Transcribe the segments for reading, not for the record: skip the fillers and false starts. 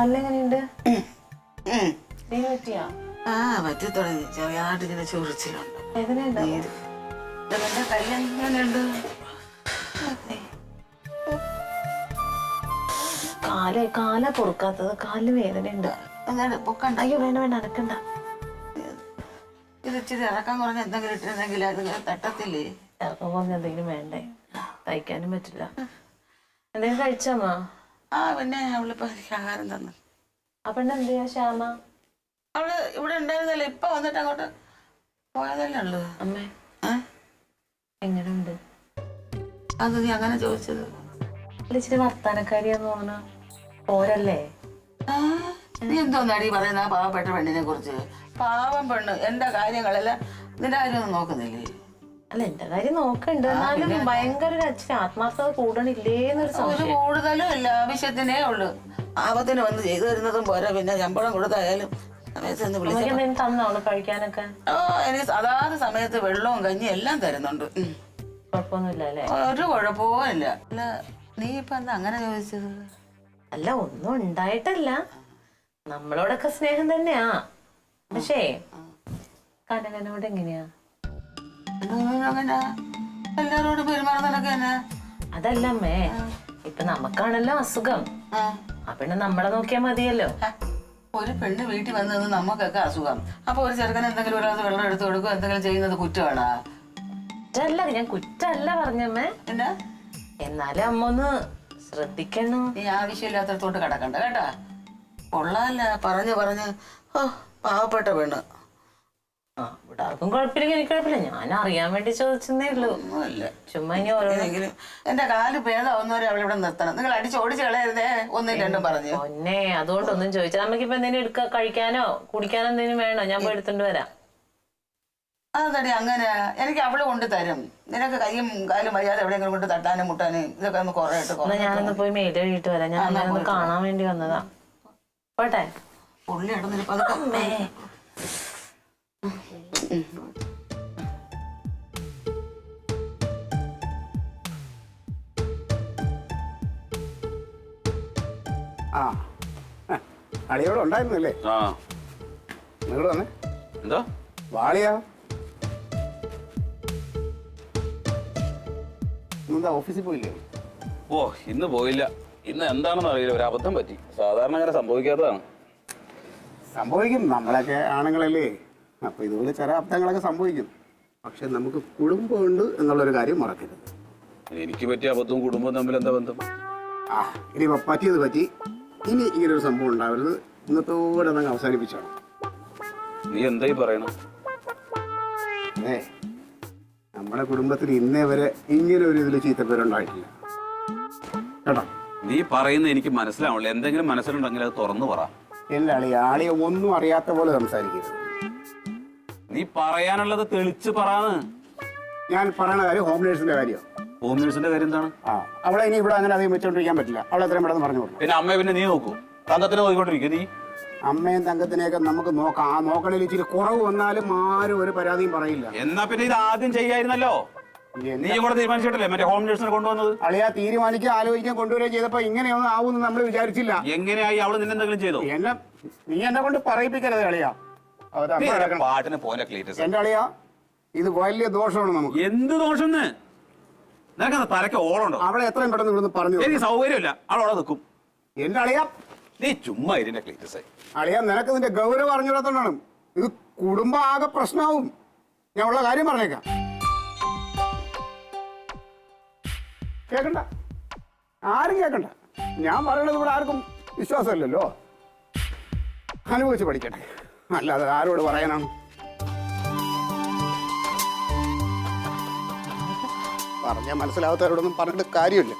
കാലിനെങ്ങനെയുണ്ട്? പറ്റിയാ? ആ പറ്റി തുടങ്ങി. ചെറിയായിട്ട് ഇങ്ങനെ ചൊറിച്ചിലുണ്ട്. വേദനയുണ്ടോ? എന്റെ കയ്യെങ്ങനെയുണ്ട്? കാല പൊറുക്കാത്തത്. കാലിന് വേദനയുണ്ട്. പൊക്കണ്ട. അയ്യോ വേണ്ട വേണ്ട, അനക്കണ്ട. ഇത് ഇച്ചിരി ഇറക്കാൻ കുറഞ്ഞ എന്തെങ്കിലും ഇട്ടിരുന്നെങ്കിൽ അത് തട്ടത്തില്ലേ? ഇറക്കം കുറഞ്ഞ എന്തെങ്കിലും വേണ്ടേ? തയ്ക്കാനും പറ്റില്ല. എന്തെങ്കിലും കഴിച്ചമ്മ? ആ പിന്നെ അവളിപ്പോ എനിക്ക് ആഹാരം തന്നു. ആ പെണ്ണ് എന്ത് ചെയ്യാ ശ്യാമ? അവള് ഇവിടെ ഉണ്ടായിരുന്നല്ലേ, ഇപ്പൊ വന്നിട്ട് അങ്ങോട്ട് പോയതല്ലേ ഉള്ളു. അമ്മേ എങ്ങനെയുണ്ട്? അത് നീ അങ്ങനെ ചോദിച്ചത്? ഇച്ചിരി വർത്താനക്കാരിയാന്ന് തോന്നണ പോരല്ലേ? നീ എന്തോന്നാടി പറയുന്ന പാവപ്പെട്ട പെണ്ണിനെ കുറിച്ച്? പാവം പെണ്ണ്, എന്റെ കാര്യങ്ങളെല്ലാം നിന്റെ കാര്യമൊന്നും നോക്കുന്നില്ലേ? അല്ല എന്റെ കാര്യം നോക്കണ്ട്, എന്നാലും ഭയങ്കര അച്ഛൻ ആത്മാർത്ഥത കൂടണില്ലേന്നൊരു സംശയം. കൂടുതലും ഇല്ല, ആവശ്യത്തിനേ ഉള്ളു. ആപത്തിന് വന്ന് ചെയ്തു തരുന്നതും പോരാ, പിന്നെ ശമ്പളം കൊടുത്തായാലും തന്നോളൂ കഴിക്കാനൊക്കെ? ഓ എനിക്ക് അതാത് സമയത്ത് വെള്ളവും കഞ്ഞിയും എല്ലാം തരുന്നുണ്ട്. കുഴപ്പമൊന്നുമില്ല അല്ലേ? ഒരു കുഴപ്പവും ഇല്ല. അല്ല നീ ഇപ്പൊ എന്താ അങ്ങനെ ചോദിച്ചത്? അല്ല ഒന്നും ഉണ്ടായിട്ടല്ല, നമ്മളോടൊക്കെ സ്നേഹം തന്നെയാ. പക്ഷേ കനകനോട് എങ്ങനെയാ? അങ്ങനെ എല്ലാരോടും പെരുമാറുന്നതൊക്കെ തന്നെ. അതല്ല അമ്മേ, ഇപ്പൊ നമുക്കാണല്ലോ അസുഖം. ആ പെണ്ണ് നമ്മളെ നോക്കിയാ മതിയല്ലോ. ഒരു പെണ്ണ് വീട്ടിൽ വന്നത് നമുക്കൊക്കെ അസുഖം. അപ്പൊ ഒരു ചെറുക്കൻ എന്തെങ്കിലും ഒരാൾ വെള്ളം എടുത്തു കൊടുക്കും, എന്തെങ്കിലും ചെയ്യുന്നത് കുറ്റമാണോ? കുറ്റല്ല, ഞാൻ കുറ്റല്ല പറഞ്ഞമ്മേ. പിന്നെ എന്നാലും അമ്മ ഒന്ന് ശ്രദ്ധിക്കണം. നീ ആവശ്യമില്ലാത്തടത്തോട്ട് കിടക്കണ്ട കേട്ടാ. കൊള്ളാല്ല പറഞ്ഞ് പറഞ്ഞ്. ഓ പാവപ്പെട്ട പെണ്ണ്. ആ ഇവിടെ ആർക്കും കുഴപ്പമില്ലെങ്കിൽ എനിക്ക് കുഴപ്പമില്ല, ഞാൻ അറിയാൻ വേണ്ടി ചോദിച്ചെന്നേ ഉള്ളൂ. ചുമ്മാ ഇനി ഓരോന്നെങ്കിലും. എന്റെ കാല് ഭേദമാവുന്നവരെ അവളിവിടെ നിർത്തണം. നിങ്ങൾ അടിച്ചോടിച്ച് കളയരുതേ, ഒന്നും രണ്ടും പറഞ്ഞു. ഒന്നേ അതുകൊണ്ടൊന്നും ചോദിച്ചാൽ നമുക്ക് ഇപ്പൊ എന്തെങ്കിലും എടുക്ക കഴിക്കാനോ കുടിക്കാനോ എന്തെങ്കിലും വേണോ? ഞാൻ പോയി എടുത്തോണ്ട് വരാം. അതടി അങ്ങനെ എനിക്ക് അവള് കൊണ്ട് തരും. നിനക്ക് കയ്യും കാലും വയ്യാതെ എവിടെയെങ്കിലും കൊണ്ട് തട്ടാനും മുട്ടാനും ഇതൊക്കെ ഒന്ന് കുറേ ഞാനൊന്ന് പോയി മേല് കഴുകിട്ട് വരാം. ഞാൻ ഒന്ന് കാണാൻ വേണ്ടി വന്നതാ. പോട്ടെ. പുള്ളി ഇടന്നില്ല പതുക്കെ. ആ അളിയോടെ ഉണ്ടായിരുന്നല്ലേ? ആ നിങ്ങൾ വന്നേ. എന്താ വാളിയാ? എന്താ ഓഫീസിൽ പോയില്ലേ? ഓ ഇന്ന് പോയില്ല. ഇന്ന് എന്താണെന്ന് അറിയില്ല, ഒരു അബദ്ധം പറ്റി. സാധാരണ അങ്ങനെ സംഭവിക്കാത്തതാണ്. സംഭവിക്കും, നമ്മളൊക്കെ ആണുങ്ങളല്ലേ, അപ്പൊ ഇതുപോലെ ചില അബദ്ധങ്ങളൊക്കെ സംഭവിക്കും. പക്ഷെ നമുക്ക് കുടുംബമുണ്ട് എന്നുള്ളൊരു കാര്യം മറക്കരുത്. എനിക്ക് പറ്റിയ അബദ്ധവും കുടുംബവും തമ്മിൽ എന്താ ബന്ധം? ആ ഇനി പറ്റിയത് പറ്റി. ഇനി ഇങ്ങനൊരു സംഭവം ഉണ്ടാവരുത്. ഇന്നത്തോടെ അതങ്ങ് അവസാനിപ്പിച്ചാണ്. നീ എന്തായി പറയണം? ഏ നമ്മുടെ കുടുംബത്തിൽ ഇന്നേ വരെ ഇങ്ങനെ ഒരു ഇതിൽ ചീത്തപ്പേരുണ്ടായിട്ടില്ല കേട്ടോ. നീ പറയുന്ന എനിക്ക് മനസ്സിലാവില്ല. എന്തെങ്കിലും മനസ്സിലുണ്ടെങ്കിൽ അത് തുറന്നു പറ. എന്റെ ആളിയെ ഒന്നും അറിയാത്ത പോലെ സംസാരിക്കരുത്. നീ പറയാനുള്ളത് തെളിച്ച് പറയാന്ന്. ഞാൻ പറയുന്ന കാര്യം ഹോം നേഴ്സിന്റെ കാര്യമാണ്. ഹോം നേഴ്സിന്റെ കാര്യം എന്താണ്? ആ അവളെ ഇനി ഇവിടെ അങ്ങനെ അധികം വെച്ചോണ്ടിരിക്കാൻ പറ്റില്ല. അവളെ എത്രയും പെട്ടെന്ന് പറഞ്ഞു കൊടുക്കും. പിന്നെ അമ്മയെ പിന്നെ നീ നോക്കൂ. തങ്കത്തിന് നോക്കിക്കൊണ്ടിരിക്കും നീ. അമ്മയും തങ്കത്തിനെയൊക്കെ നമുക്ക് നോക്കാം. ആ നോക്കണേൽ ഇച്ചിരി കുറവ് വന്നാലും ആരും ഒരു പരാതിയും പറയില്ല. എന്നാ പിന്നെ ഇത് ആദ്യം ചെയ്യായിരുന്നല്ലോ. നീ കൂടെ തീരുമാനിച്ചിട്ടല്ലേ മറ്റേ ഹോം നേഴ്സിനെ കൊണ്ടുവന്നത്? അളിയാ തീരുമാനിക്കാൻ ആലോചിക്കാൻ കൊണ്ടുവരികയും ചെയ്തപ്പോ ഇങ്ങനെയൊന്നും ആവുമെന്ന് നമ്മൾ വിചാരിച്ചില്ല. എങ്ങനെയായി അവള് നിന്നെന്തെങ്കിലും ചെയ്തോ? നീ എന്നെ കൊണ്ട് പറയിപ്പിക്കരുത് അളിയാ. പാട്ടിന് പോലെ ക്ലീറ്റസ്. എന്റെ അളിയാ ഇത് വലിയ ദോഷമാണ് നമുക്ക്. എന്ത് ദോഷം? നിനക്ക് തലയ്ക്ക് ഓളുണ്ടോ? അവളെ എത്രയും പെട്ടെന്ന് ഇവിടുന്ന് പറഞ്ഞു. എനിക്ക് സൗകര്യമില്ല, അവളവിടെ നിൽക്കും. എന്റെ അളിയാ നീ ചുമ്മാ ഇതിന്റെ ക്ലീറ്റസ്. അളിയാ നിനക്ക് നിന്റെ ഗൗരവം അറിഞ്ഞിടത്തോണ്ടാണ്. ഇത് കുടുംബം ആകെ പ്രശ്നമാവും. ഞാൻ ഉള്ള കാര്യം പറഞ്ഞേക്കാം. കേക്കണ്ട, ആരും കേക്കണ്ട. ഞാൻ പറയണത് ഇവിടെ ആർക്കും വിശ്വാസമില്ലല്ലോ. അനുഭവിച്ച് പഠിക്കട്ടെ, അല്ലാതെ ആരോട് പറയാനാണ്? പറഞ്ഞാൽ മനസ്സിലാവാത്തവരോടൊന്നും പറഞ്ഞിട്ട് കാര്യമില്ല.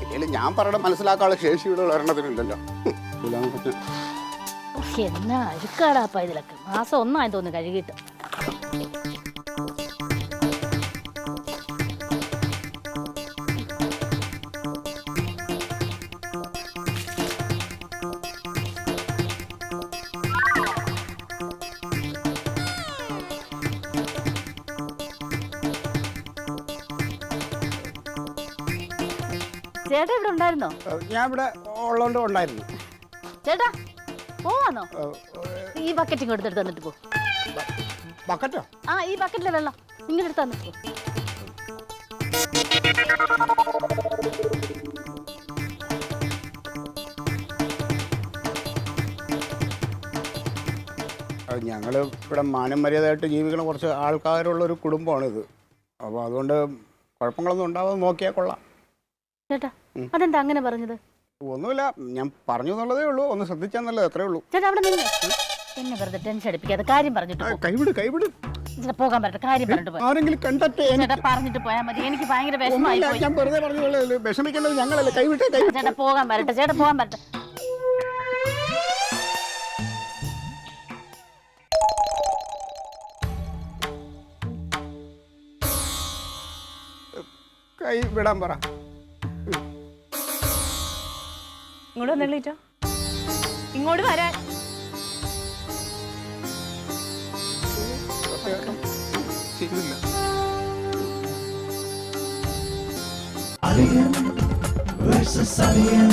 ഇല്ലെങ്കിൽ ഞാൻ പറയണ മനസ്സിലാക്കാനുള്ള ശേഷിയുള്ള ഒരെണ്ണത്തിനില്ലല്ലോ. എന്നാ അഴുക്കാടാപ്പ ഇതിലൊക്കെ. മാസം ഒന്നായി തോന്നുന്നു കഴുകിയിട്ട്. ചേട്ടാ ഇവിടെ ഉണ്ടായിരുന്നോ? ഞാൻ ഇവിടെ ഉള്ളതുകൊണ്ട് ഉണ്ടായിരുന്നു. ചേട്ടാ പോവാന്നോ? ഈ ബക്കറ്റ് ഇങ്ങോട്ട് എടുത്ത് തന്നിട്ട് പോ. ബക്കറ്റോ? ആ ഈ ബക്കറ്റിലെ വെള്ളം ഇങ്ങനെ എടുത്ത് തന്നിട്ട് പോ. ഞങ്ങൾ ഇവിടെ മാനം മര്യാദയായിട്ട് ജീവിക്കുന്ന കുറച്ച് ആൾക്കാരുള്ളൊരു കുടുംബമാണിത്. അപ്പോൾ അതുകൊണ്ട് കുഴപ്പങ്ങളൊന്നും ഉണ്ടാവാതെ നോക്കിയാൽ കൊള്ളാം. ചേട്ടാ അതെന്താ അങ്ങനെ പറഞ്ഞത്? ഒന്നുമില്ല, ഞാൻ പറഞ്ഞു എന്നുള്ളതേ ഉള്ളൂ. ഒന്ന് ശ്രദ്ധിച്ചാൽ നല്ലത്, അത്രേ ഉള്ളൂ. ചേട്ടാ അവിടെ നിന്ന് എന്നെ വെറുതെ ടെൻഷൻ അടിപ്പിക്കാതെ കാര്യം പറഞ്ഞിട്ട് പോ. കൈവിട്. ചേട്ടാ പോകാൻ പറ്റട്ടെ, കാര്യം പറഞ്ഞിട്ട് പോയി. ആരെങ്കിലും കണ്ടിട്ട് ചേട്ടാ പറഞ്ഞിട്ട് പോയാൽ മതി. എനിക്ക് ഭയങ്കര വിഷമമായി പോയി. ഞാൻ വെറുതെ പറഞ്ഞുള്ളൂ. വിഷമിക്കേണ്ടത് ഞങ്ങളല്ലേ. കൈവിട്ടേ. ചേട്ടാ പോകാൻ പറ്റട്ടെ, ചേട്ടാ പോകാൻ പറ്റട്ടെ. കൈ വിടാൻ പറ. ഇങ്ങോട്ട് വന്നിട്ടോ, ഇങ്ങോട്ട് വരാൻ. ശരിയില്ല. Alien versus Alien.